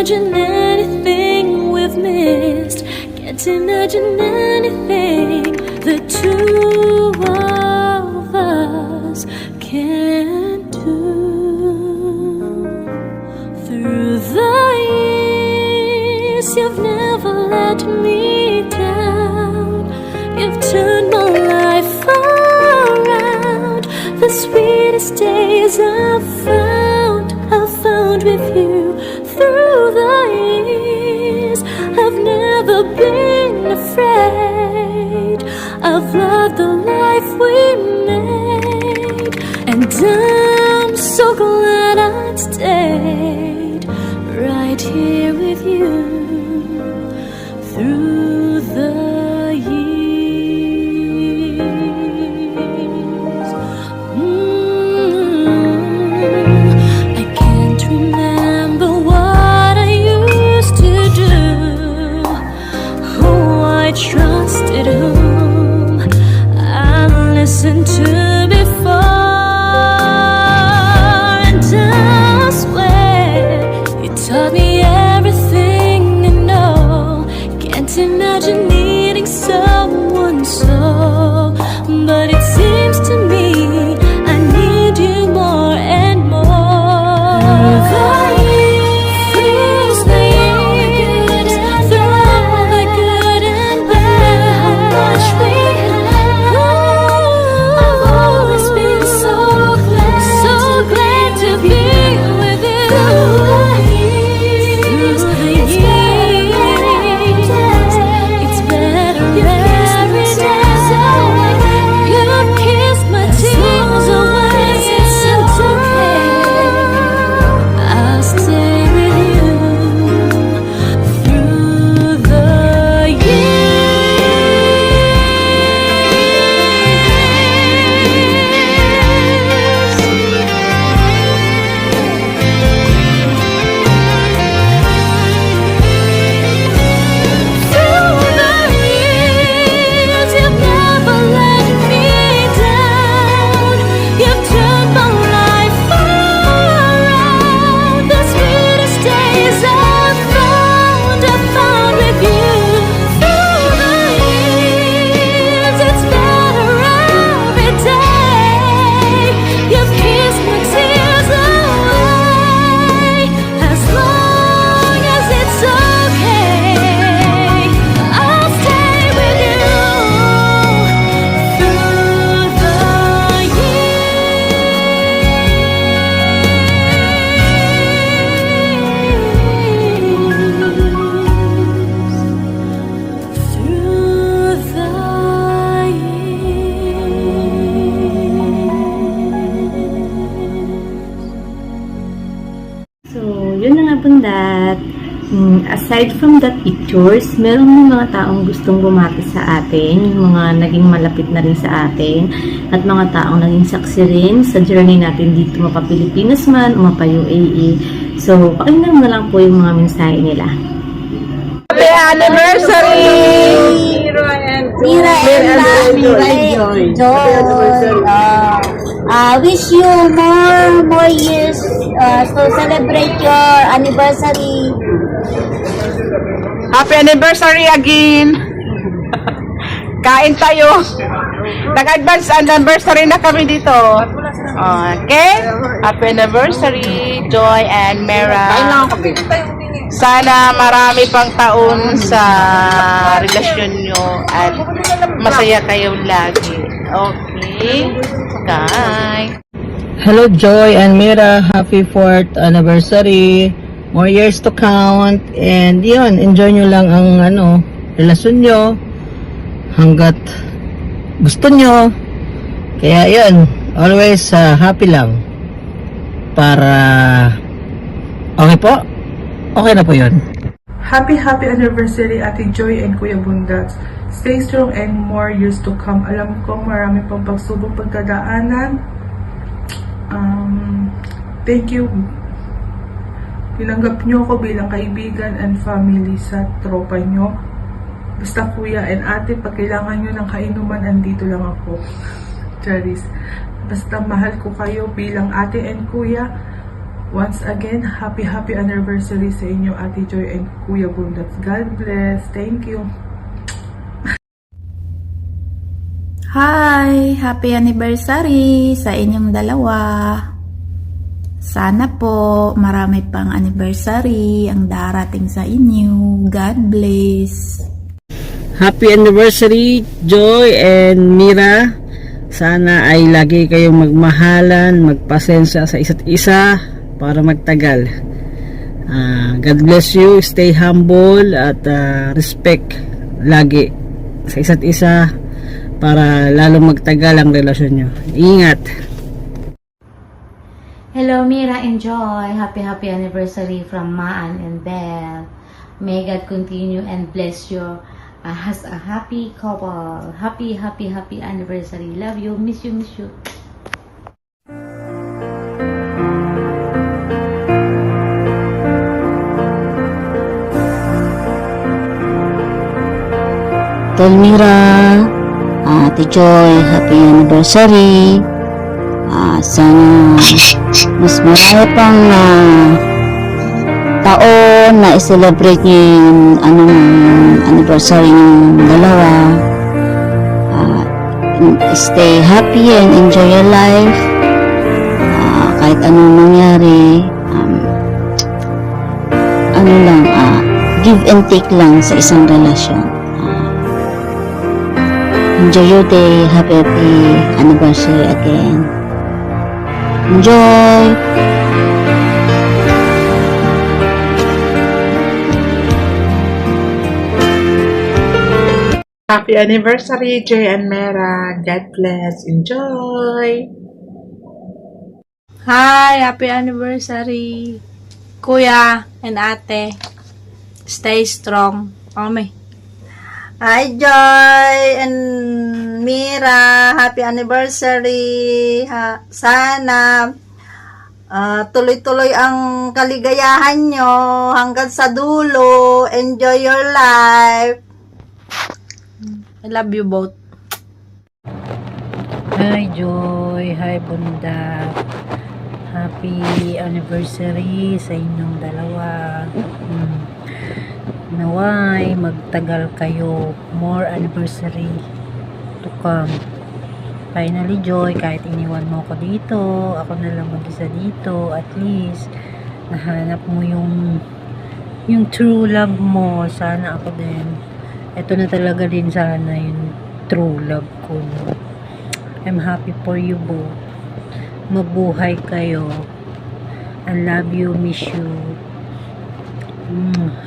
imagine anything we've missed. Can't imagine anything the two of us can do. Through the years, you've never let me down. You've turned my life around. The sweetest days I've found with you. Through the years, I've never been afraid. I've loved the life we made, and I'm so glad I stayed right here with you through the years. I can't remember what I used to do, who I trusted, whom I listened to before, and I swear you taught me everything I know. Can't imagine needing someone so, but it seems to me I need you more and more. Through the years, through all the good and bad, how much we had. I've always been so glad to be with you. Through the years, it's better every day. You've kissed my tears away. It's okay. I'll stay with you through the years, you've never let me down. You've turned my life around. The sweetest days I've found with you. Through the years, it's better every day. You've kissed my tears away. As long as it's okay, I'll stay with you through the So, yun na nga pundat. Aside from the pictures, meron mga taong gustong bumati sa atin, yung mga naging malapit na rin sa atin, at mga taong naging saksi rin sa journey natin dito mapa-Pilipinas man o mapa-UAE. So, pakinggan mo na lang po yung mga mensahe nila. Happy anniversary! Mira and Joy. Wish you more years to celebrate your anniversary. Happy anniversary again! Kain tayo! Nag-advance anniversary na kami dito. Okay? Happy anniversary, Joy and Mera. Sana marami pang taon sa relasyon nyo at masaya kayong lagi. Okay? Bye! Hello Joy and Mira, happy 4th anniversary. More years to count. And yun, enjoy nyo lang ang relasyon nyo hanggat gusto nyo. Kaya yun, always happy lang. Para okay po? Okay na po yun. Happy anniversary Ate Joy and Kuya Bundats. Stay strong and more years to come. Alam ko marami pang pagsubok pagkadaanan. Thank you. Tinanggap nyo ako bilang kaibigan and family sa tropa nyo. Basta kuya and ate, pag kailangan nyo ng kainuman, andito lang ako. Charis. Basta mahal ko kayo bilang ate and kuya. Once again, happy anniversary sa inyo, Ate Joy and Kuya Bundats. God bless. Thank you. Hi! Happy anniversary sa inyong dalawa. Sana po marami pang anniversary ang darating sa inyo. God bless. Happy anniversary, Joy and Mira. Sana ay lagi kayong magmahalan, magpasensya sa isa't isa para magtagal. God bless you, stay humble at respect lagi sa isa't isa para lalo magtagal ang relasyon nyo. Ingat! Hello, Mira and Joy. Happy anniversary from Maan and Belle. May God continue and bless you as a happy couple. Happy anniversary. Love you. Miss you. Tol Mira, Ate Joy, happy anniversary. Sana mas marami pang taon na i-celebrate niyo yung anniversary ng dalawa. Stay happy and enjoy your life. Kahit anong mangyari, give and take lang sa isang relasyon. Enjoy your day. Happy anniversary again. Enjoy! Happy anniversary, Joy and Mera. God bless. Enjoy! Hi! Happy anniversary! Kuya and ate. Stay strong. Ome. Hi Joy and Mira, happy anniversary. Sana tuloy-tuloy ang kaligayahan nyo hanggang sa dulo. Enjoy your life. I love you both. Hi, Joy. Hi, Bunda. Happy anniversary sa inyong dalawa. Naway magtagal kayo, more anniversary to come. Finally, Joy, kahit iniwan mo ako dito, ako na lang mag-isa dito, at least nahanap mo yung true love mo. Sana ako din, ito na talaga din sana yung true love ko, no? I'm happy for you both. Mabuhay kayo. I love you, miss you.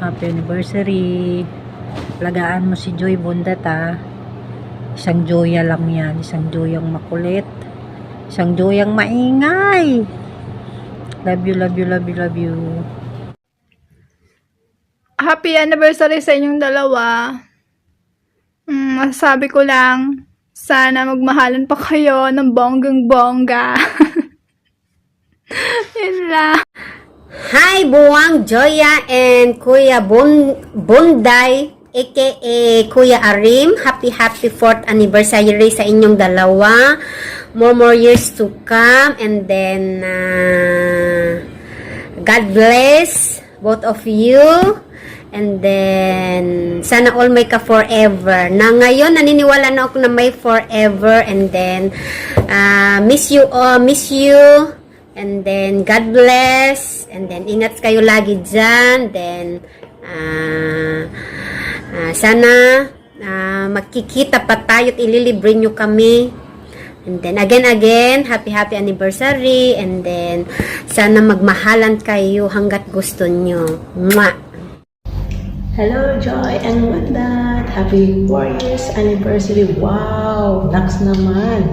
Happy anniversary. Lagaan mo si Joy Bundat, ha. Isang Joya lang yan. Isang Joyang makulit. Isang Joyang maingay. Love you. Happy anniversary sa inyong dalawa. Masasabi ko lang, sana magmahalan pa kayo ng bonggang-bongga. Yun lang. Hi, Buwang Joya and Kuya Bunday, aka Kuya Arim. Happy 4th anniversary sa inyong dalawa. More years to come. And then, God bless both of you. And then, sana all may ka forever. Na ngayon, naniniwala na ako na may forever. And then, miss you all, miss you. And then, God bless. And then, ingat kayo lagi dyan. Then, sana magkikita pa tayo at ililibre nyo kami. And then, again, happy anniversary. And then, sana magmahalan kayo hanggat gusto nyo. Mwah! Hello, Joy and Bundat! Happy 4 years anniversary! Wow! Naks naman!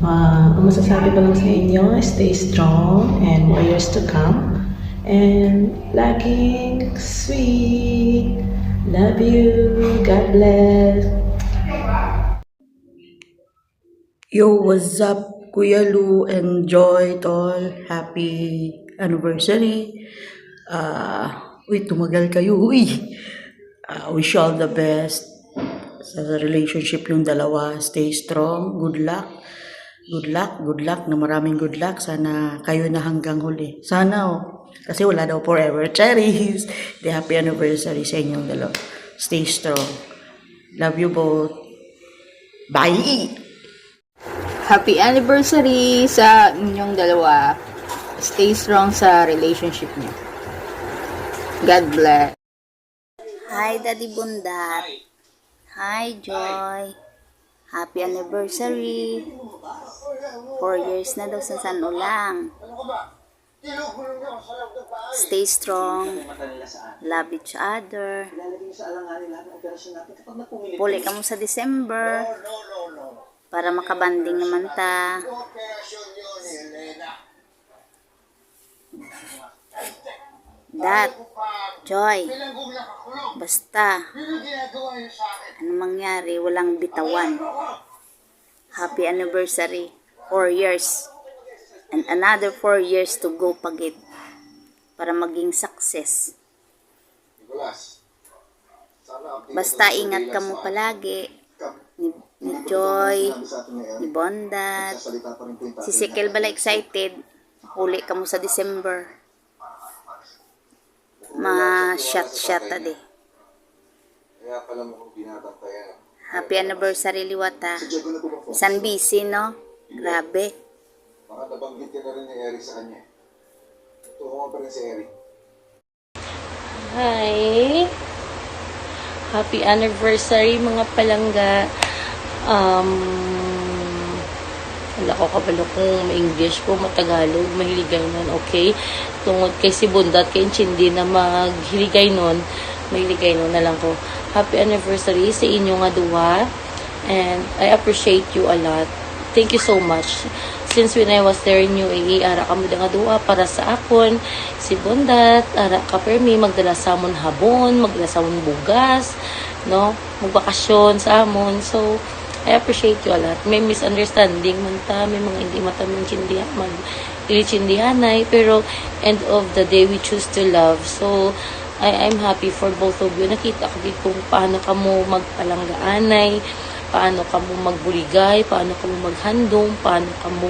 Ang masasabi ko lang sa inyo, stay strong and more years to come. And laging sweet. Love you. God bless. Yo, what's up, Kuya Lu and Joy, tol? Happy anniversary. Tumagal kayo. Wish you all the best sa relationship yung dalawa. Stay strong. Good luck. good luck na maraming good luck. Sana kayo na hanggang huli. Sana kasi wala daw forever. Cherries! The happy anniversary sa inyong dalawa. Stay strong. Love you both. Bye! Happy anniversary sa inyong dalawa. Stay strong sa relationship niyo. God bless. Hi, Daddy Bundat. Hi, Joy. Happy anniversary. 4 years na daw sa San Ulang. Stay strong. Love each other. Puli ka mo sa December. Para makabanding naman ta. Dad, Joy, basta, ano mangyari, walang bitawan. Happy anniversary, 4 years, and another 4 years to go pagit, para maging success. Basta ingat ka mo palagi, ni Joy, ni Bondat, si Sikel bala excited, huli ka mo sa December. Ma-shot ade. Happy anniversary Liwata. San busy, no? Grabe. Baka nabanggit ka na rin ni Eric sa kanya. Tuho pa rin si Eric. Hi! Happy anniversary mga palangga. Wala ko kabalo kung ma-English ko, matagalog, mahiligay nun, okay? Tungod kay si Bundat, kay Chindi na maghiligay nun, mahiligay nun na lang ko. Happy anniversary sa inyo nga duwa, and I appreciate you a lot. Thank you so much. Since when I was there in UAE, ara kami nga duwa para sa akon, si Bundat, ara ka permi, magdala sa amon habon, magdala sa amon bugas, no? Magbakasyon sa amon, so, I appreciate you a lot. May misunderstanding man ta, may mga hindi matamang ilichindihanay, pero end of the day, we choose to love. So, I'm happy for both of you. Nakita ko dito kung paano ka mo magpalanggaanay, paano ka mo magbuligay, paano ka mo maghandong, paano ka mo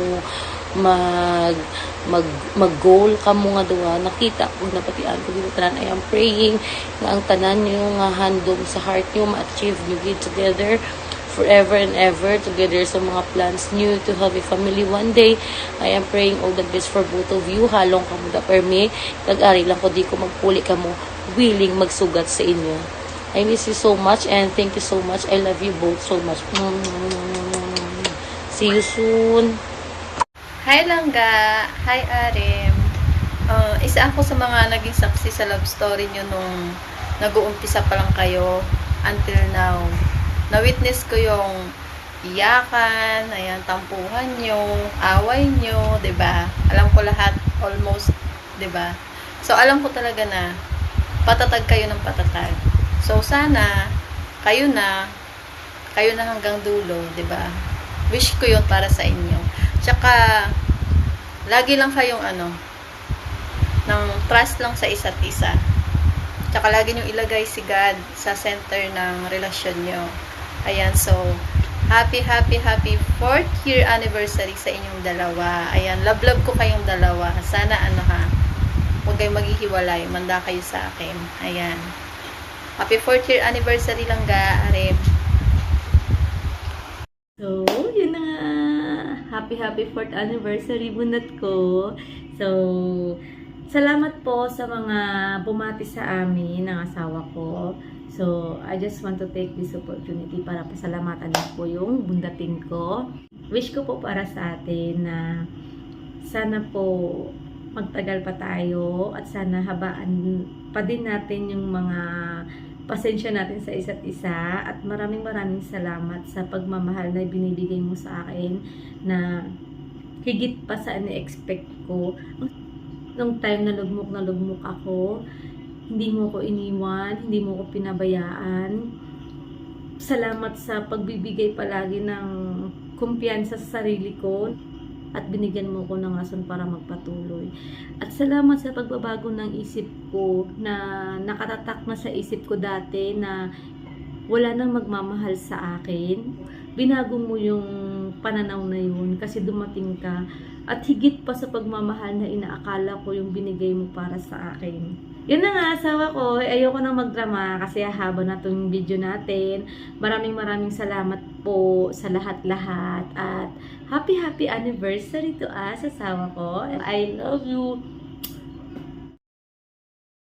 mag-goal ka mo nga duwa. Nakita ko, napatian ko dito tanan. I am praying na ang tanan nyo nga handong sa heart nyo, ma-achieve nyo together forever and ever together sa mga plans new to have a family one day. I am praying all the best for both of you. Halong ka mo da permi. Tag-ari lang ko di ko magpuli ka mo. Willing magsugat sa inyo. I miss you so much and thank you so much. I love you both so much. See you soon. Hi Langga! Hi Arim! Isa ako sa mga naging saksi sa love story nyo nung nag-uumpisa pa lang kayo until now. Na-witness ko yung iyakan, ayan, tampuhan nyo, away nyo, 'di ba? Alam ko lahat, almost, 'di ba? So, alam ko talaga na patatag kayo ng patatag. So, sana, kayo na hanggang dulo, 'di ba? Wish ko yun para sa inyo. Tsaka, lagi lang kayong ng trust lang sa isa't isa. Tsaka lagi nyo ilagay si God sa center ng relasyon nyo. Ayan, so, happy 4th year anniversary sa inyong dalawa. Ayan, love ko kayong dalawa. Sana huwag kayong maghihiwalay. Manda kayo sa akin. Ayan. Happy 4th year anniversary lang Arim. So, yun na nga. Happy 4th anniversary bunat ko. So, salamat po sa mga bumati sa amin ng asawa ko. So, I just want to take this opportunity para pasalamatan din po yung bundating ko. Wish ko po para sa atin na sana po magtagal pa tayo at sana habaan pa din natin yung mga pasensya natin sa isa't isa at maraming salamat sa pagmamahal na binibigay mo sa akin na higit pa sa na-expect ko. Nung time na lugmok ako, hindi mo ko iniwan, hindi mo ko pinabayaan. Salamat sa pagbibigay palagi ng kumpiyansa sa sarili ko at binigyan mo ko ng rason para magpatuloy. At salamat sa pagbabago ng isip ko na nakatatak na sa isip ko dati na wala nang magmamahal sa akin. Binago mo yung pananaw na yun kasi dumating ka at higit pa sa pagmamahal na inaakala ko yung binigay mo para sa akin. Yun na nga, asawa ko, ayoko nang magdrama kasi haba na itong video natin. Maraming salamat po sa lahat-lahat at happy anniversary to us, asawa ko. I love you.